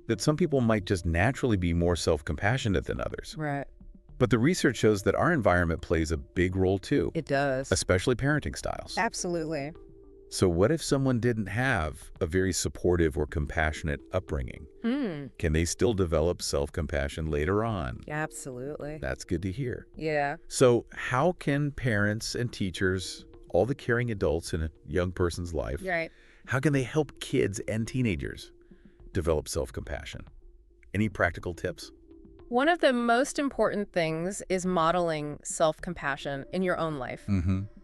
that some people might just naturally be more self-compassionate than others. Right. But the research shows that our environment plays a big role too, It does. especially parenting styles. Absolutely. So what if someone didn't have a very supportive or compassionate upbringing? Can they still develop self-compassion later on? Absolutely. That's good to hear. Yeah. So how can parents and teachers, all the caring adults in a young person's life, Right. how can they help kids and teenagers develop self-compassion? Any practical tips? One of the most important things is modeling self-compassion in your own life.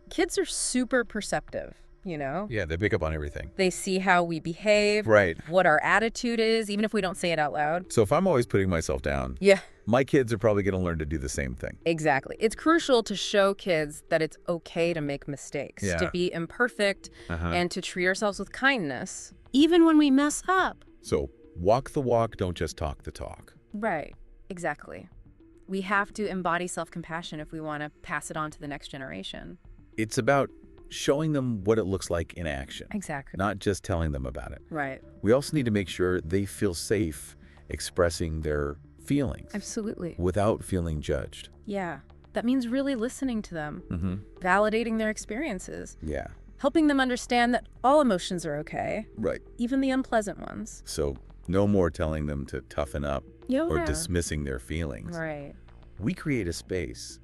Kids are super perceptive, you know? Yeah, they pick up on everything. They see how we behave, Right. what our attitude is, even if we don't say it out loud. So if I'm always putting myself down, Yeah, my kids are probably going to learn to do the same thing. exactly. It's crucial to show kids that it's okay to make mistakes, Yeah. to be imperfect, Uh-huh. and to treat ourselves with kindness, even when we mess up. So walk the walk, don't just talk the talk. Right, exactly. We have to embody self-compassion if we want to pass it on to the next generation. It's about showing them what it looks like in action, Exactly. not just telling them about it. Right. We also need to make sure they feel safe expressing their feelings Absolutely. without feeling judged. Yeah. That means really listening to them, validating their experiences, Yeah, helping them understand that all emotions are okay, right. even the unpleasant ones. So no more telling them to toughen up Yeah. or dismissing their feelings. Right. We create a space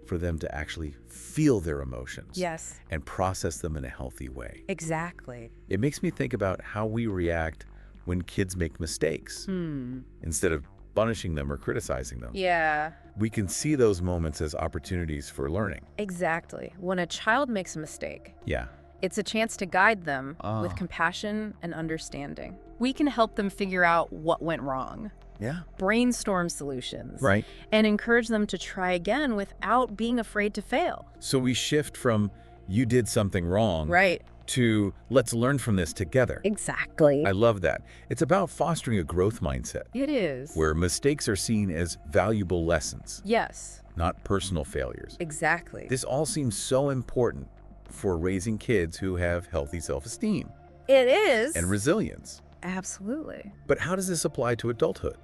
for them to actually feel their emotions Yes. and process them in a healthy way. Exactly. It makes me think about how we react when kids make mistakes. Instead of punishing them or criticizing them, Yeah. we can see those moments as opportunities for learning. Exactly. When a child makes a mistake, Yeah. it's a chance to guide them with Ah. compassion and understanding. We can help them figure out what went wrong, Yeah. brainstorm solutions, Right. and encourage them to try again without being afraid to fail. So we shift from you did something wrong Right. to let's learn from this together. Exactly. I love that. It's about fostering a growth mindset It is. where mistakes are seen as valuable lessons, Yes, not personal failures. exactly. This all seems so important for raising kids who have healthy self-esteem It is. and resilience. Absolutely. But how does this apply to adulthood?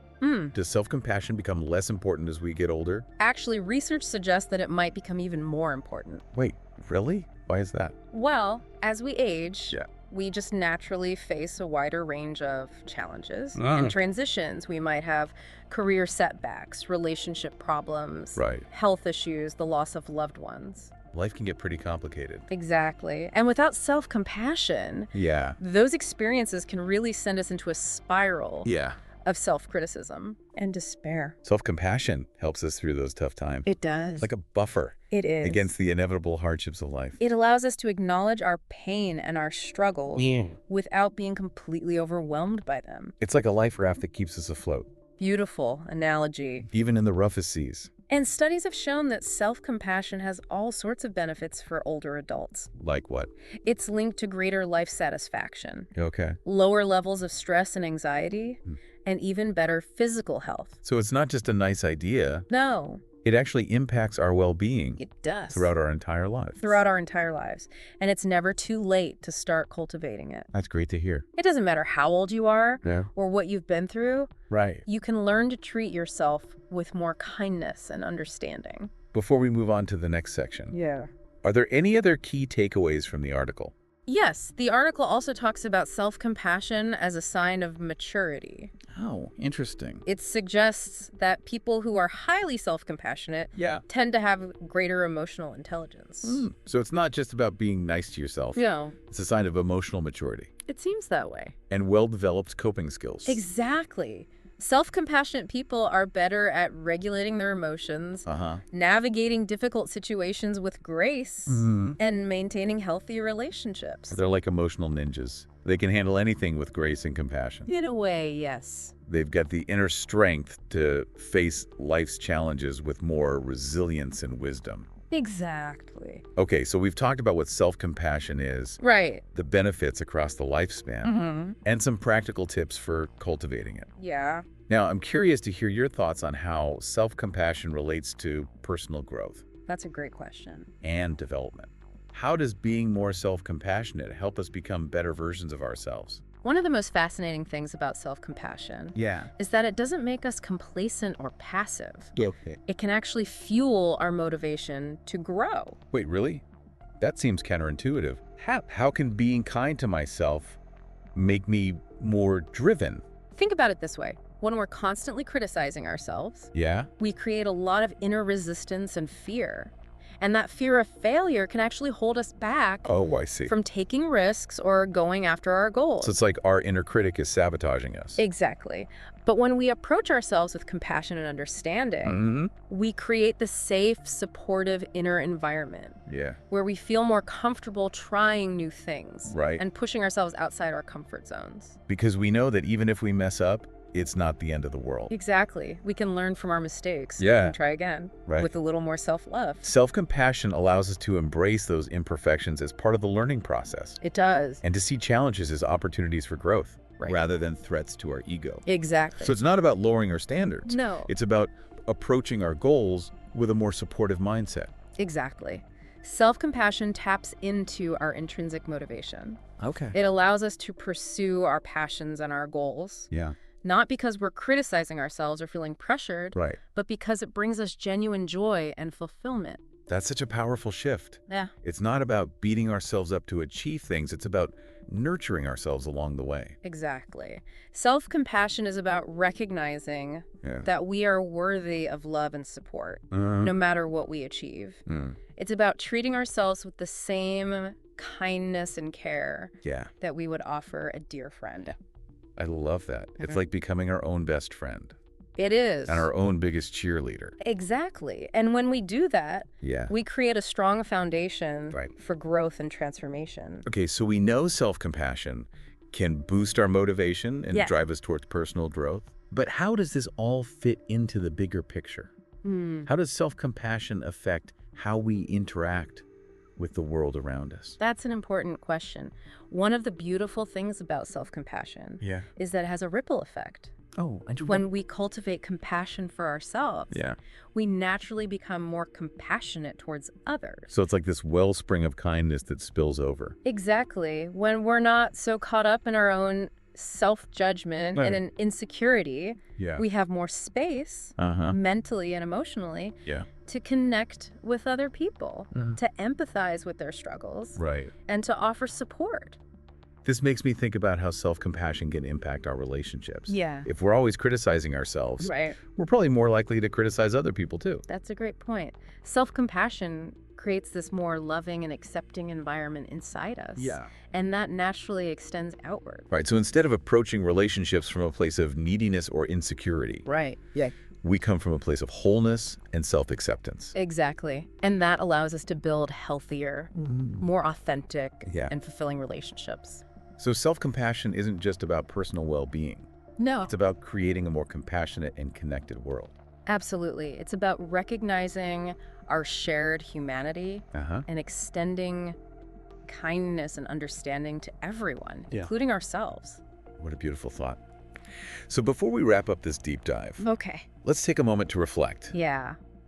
Does self-compassion become less important as we get older? Actually, research suggests that it might become even more important. Wait, really? Why is that? Well, as we age, Yeah. we just naturally face a wider range of challenges Ah. and transitions. We might have career setbacks, relationship problems, Right. health issues, the loss of loved ones. Life can get pretty complicated. Exactly. And without self-compassion, Yeah. those experiences can really send us into a spiral Yeah. of self-criticism and despair. Self-compassion helps us through those tough times. It does. Like a buffer It is. against the inevitable hardships of life. It allows us to acknowledge our pain and our struggles without being completely overwhelmed by them. It's like a life raft that keeps us afloat, Beautiful analogy. even in the roughest seas. And studies have shown that self-compassion has all sorts of benefits for older adults. Like what? It's linked to greater life satisfaction, Okay. lower levels of stress and anxiety, and even better physical health. So it's not just a nice idea. No, It actually impacts our well-being it does. throughout our entire life. Throughout our entire lives. And it's never too late to start cultivating it. That's great to hear. It doesn't matter how old you are Yeah. or what you've been through, Right. you can learn to treat yourself with more kindness and understanding. Before we move on to the next section, Yeah. are there any other key takeaways from the article? Yes, the article also talks about self-compassion as a sign of maturity. Oh, interesting. It suggests that people who are highly self-compassionate Yeah. tend to have greater emotional intelligence. So it's not just about being nice to yourself. Yeah, It's a sign of emotional maturity it seems that way. and well-developed coping skills. Exactly. Self-compassionate people are better at regulating their emotions, Uh-huh. navigating difficult situations with grace, and maintaining healthy relationships. They're like emotional ninjas. They can handle anything with grace and compassion. In a way, yes. They've got the inner strength to face life's challenges with more resilience and wisdom. Exactly. Okay, so we've talked about what self-compassion is, Right. the benefits across the lifespan, and some practical tips for cultivating it. Yeah. Now, I'm curious to hear your thoughts on how self-compassion relates to personal growth That's a great question. and development. How does being more self-compassionate help us become better versions of ourselves? One of the most fascinating things about self-compassion is that it doesn't make us complacent or passive. Okay. It can actually fuel our motivation to grow. Wait, really? That seems counterintuitive. How can being kind to myself make me more driven? Think about it this way. When we're constantly criticizing ourselves, we create a lot of inner resistance and fear. And that fear of failure can actually hold us back Oh, I see. from taking risks or going after our goals. So it's like our inner critic is sabotaging us. Exactly. But when we approach ourselves with compassion and understanding, we create the safe, supportive inner environment where we feel more comfortable trying new things and pushing ourselves outside our comfort zones. Because we know that even if we mess up, it's not the end of the world. Exactly. We can learn from our mistakes Yeah. and try again with a little more self-love. Self-compassion allows us to embrace those imperfections as part of the learning process. It does. And to see challenges as opportunities for growth rather than threats to our ego. Exactly. So it's not about lowering our standards. No. It's about approaching our goals with a more supportive mindset. Exactly. Self-compassion taps into our intrinsic motivation. Okay. It allows us to pursue our passions and our goals. Not because we're criticizing ourselves or feeling pressured, but because it brings us genuine joy and fulfillment. That's such a powerful shift. Yeah. It's not about beating ourselves up to achieve things. It's about nurturing ourselves along the way. Exactly. Self-compassion is about recognizing that we are worthy of love and support, no matter what we achieve. It's about treating ourselves with the same kindness and care that we would offer a dear friend. I love that. It's like becoming our own best friend. It is. And our own biggest cheerleader. Exactly. And when we do that, we create a strong foundation for growth and transformation. Okay, so we know self-compassion can boost our motivation and drive us towards personal growth. But how does this all fit into the bigger picture? How does self-compassion affect how we interact with the world around us? That's an important question. One of the beautiful things about self-compassion is that it has a ripple effect. Oh, When we cultivate compassion for ourselves, we naturally become more compassionate towards others. So it's like this wellspring of kindness that spills over. Exactly. When we're not so caught up in our own self-judgment and an insecurity, we have more space mentally and emotionally to connect with other people, to empathize with their struggles, and to offer support. This makes me think about how self-compassion can impact our relationships. Yeah. If we're always criticizing ourselves, we're probably more likely to criticize other people too. That's a great point. Self-compassion creates this more loving and accepting environment inside us. And that naturally extends outward. Right. So instead of approaching relationships from a place of neediness or insecurity, we come from a place of wholeness and self-acceptance. Exactly. And that allows us to build healthier, more authentic, and fulfilling relationships. So self-compassion isn't just about personal well-being. No. It's about creating a more compassionate and connected world. Absolutely. It's about recognizing our shared humanity and extending kindness and understanding to everyone, including ourselves. What a beautiful thought. So before we wrap up this deep dive, let's take a moment to reflect.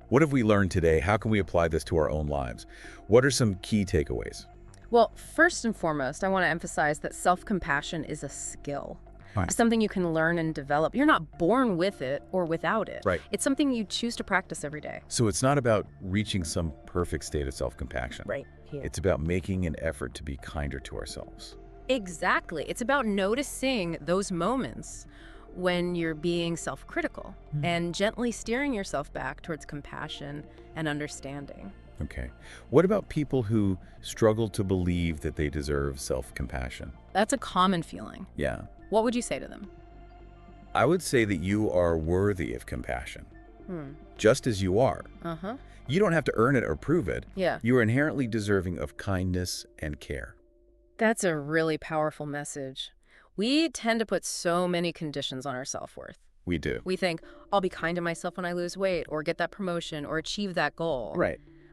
What have we learned today? How can we apply this to our own lives? What are some key takeaways? Well, first and foremost, I want to emphasize that self-compassion is a skill. It's something you can learn and develop. You're not born with it or without it. It's something you choose to practice every day. So it's not about reaching some perfect state of self-compassion. Here. It's about making an effort to be kinder to ourselves. Exactly. It's about noticing those moments when you're being self-critical and gently steering yourself back towards compassion and understanding. Okay. What about people who struggle to believe that they deserve self-compassion? That's a common feeling. What would you say to them? I would say that you are worthy of compassion, just as you are. You don't have to earn it or prove it. You are inherently deserving of kindness and care. That's a really powerful message. We tend to put so many conditions on our self-worth. We do. We think, I'll be kind to myself when I lose weight or get that promotion or achieve that goal.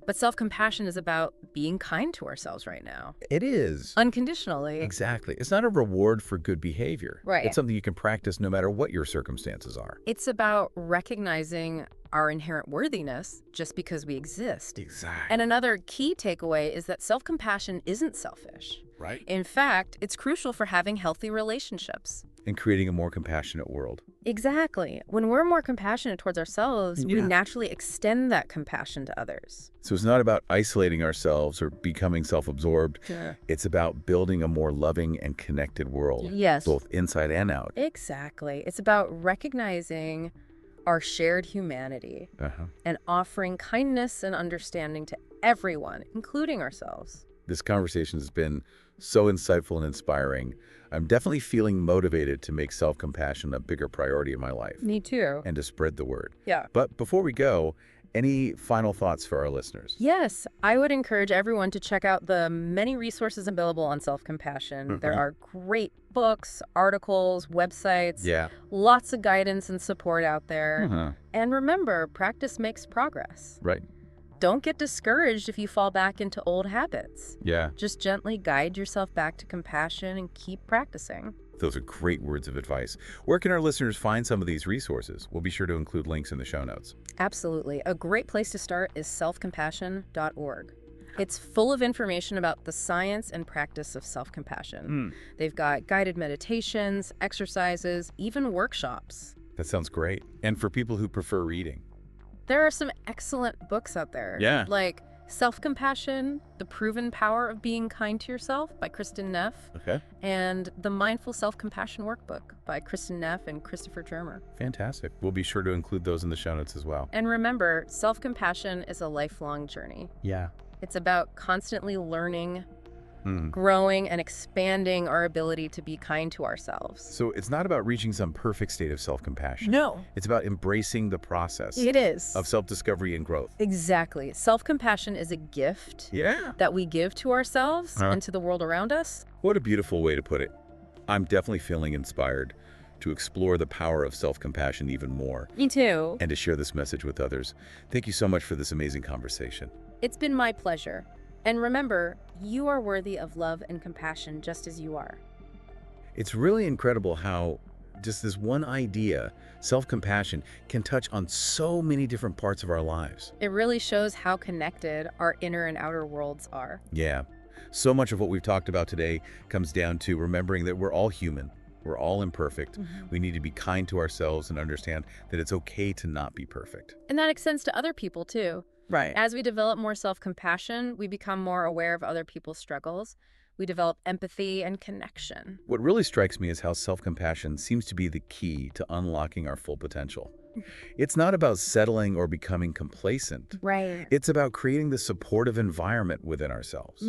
But self-compassion is about being kind to ourselves right now. It is. Unconditionally. Exactly. It's not a reward for good behavior. It's something you can practice no matter what your circumstances are. It's about recognizing our inherent worthiness just because we exist. Exactly. And another key takeaway is that self-compassion isn't selfish. Right. In fact, it's crucial for having healthy relationships. And creating a more compassionate world. Exactly. When we're more compassionate towards ourselves, we naturally extend that compassion to others. So it's not about isolating ourselves or becoming self-absorbed. Sure. It's about building a more loving and connected world. Yes. Both inside and out. Exactly. It's about recognizing our shared humanity and offering kindness and understanding to everyone, including ourselves. This conversation has been so insightful and inspiring. I'm definitely feeling motivated to make self-compassion a bigger priority in my life. Me too. And to spread the word. Yeah. But before we go, any final thoughts for our listeners? Yes, I would encourage everyone to check out the many resources available on self-compassion. There are great books, articles, websites, lots of guidance and support out there. And remember, practice makes progress. Right. Don't get discouraged if you fall back into old habits. Yeah. Just gently guide yourself back to compassion and keep practicing. Those are great words of advice. Where can our listeners find some of these resources? We'll be sure to include links in the show notes. Absolutely. A great place to start is selfcompassion.org. It's full of information about the science and practice of self-compassion. They've got guided meditations, exercises, even workshops. That sounds great. And for people who prefer reading? There are some excellent books out there. Yeah. Like Self-Compassion, The Proven Power of Being Kind to Yourself by Kristen Neff. Okay. And The Mindful Self-Compassion Workbook by Kristen Neff and Christopher Germer. Fantastic. We'll be sure to include those in the show notes as well. And remember, self-compassion is a lifelong journey. Yeah. It's about constantly learning, growing, and expanding our ability to be kind to ourselves. So it's not about reaching some perfect state of self-compassion. No. It's about embracing the process. It is. Of self-discovery and growth. Exactly. Self-compassion is a gift that we give to ourselves and to the world around us. What a beautiful way to put it. I'm definitely feeling inspired to explore the power of self-compassion even more. Me too. And to share this message with others. Thank you so much for this amazing conversation. It's been my pleasure. And remember, you are worthy of love and compassion just as you are. It's really incredible how just this one idea, self-compassion, can touch on so many different parts of our lives. It really shows how connected our inner and outer worlds are. Yeah. So much of what we've talked about today comes down to remembering that we're all human. We're all imperfect. We need to be kind to ourselves and understand that it's okay to not be perfect. And that extends to other people too. Right. As we develop more self-compassion, we become more aware of other people's struggles. We develop empathy and connection. What really strikes me is how self-compassion seems to be the key to unlocking our full potential. It's not about settling or becoming complacent. Right. It's about creating the supportive environment within ourselves.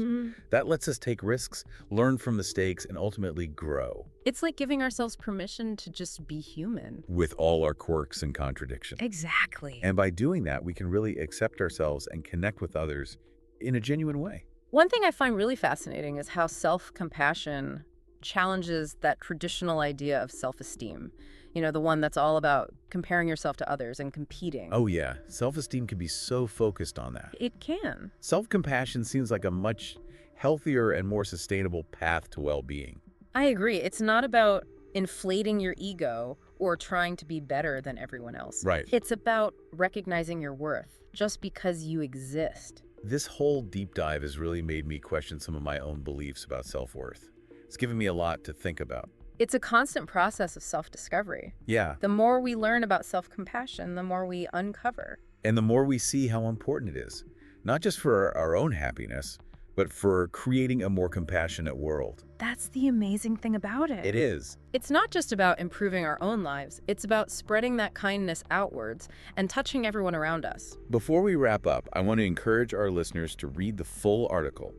That lets us take risks, learn from mistakes, and ultimately grow. It's like giving ourselves permission to just be human. With all our quirks and contradictions. Exactly. And by doing that, we can really accept ourselves and connect with others in a genuine way. One thing I find really fascinating is how self-compassion challenges that traditional idea of self-esteem. You know, the one that's all about comparing yourself to others and competing. Oh yeah, self-esteem can be so focused on that. It can. Self-compassion seems like a much healthier and more sustainable path to well-being. I agree. It's not about inflating your ego or trying to be better than everyone else. Right. It's about recognizing your worth just because you exist. This whole deep dive has really made me question some of my own beliefs about self-worth. It's given me a lot to think about. It's a constant process of self-discovery. Yeah. The more we learn about self-compassion, the more we uncover. And the more we see how important it is, not just for our own happiness, but for creating a more compassionate world. That's the amazing thing about it. It is. It's not just about improving our own lives. It's about spreading that kindness outwards and touching everyone around us. Before we wrap up, I want to encourage our listeners to read the full article,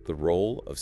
The Role of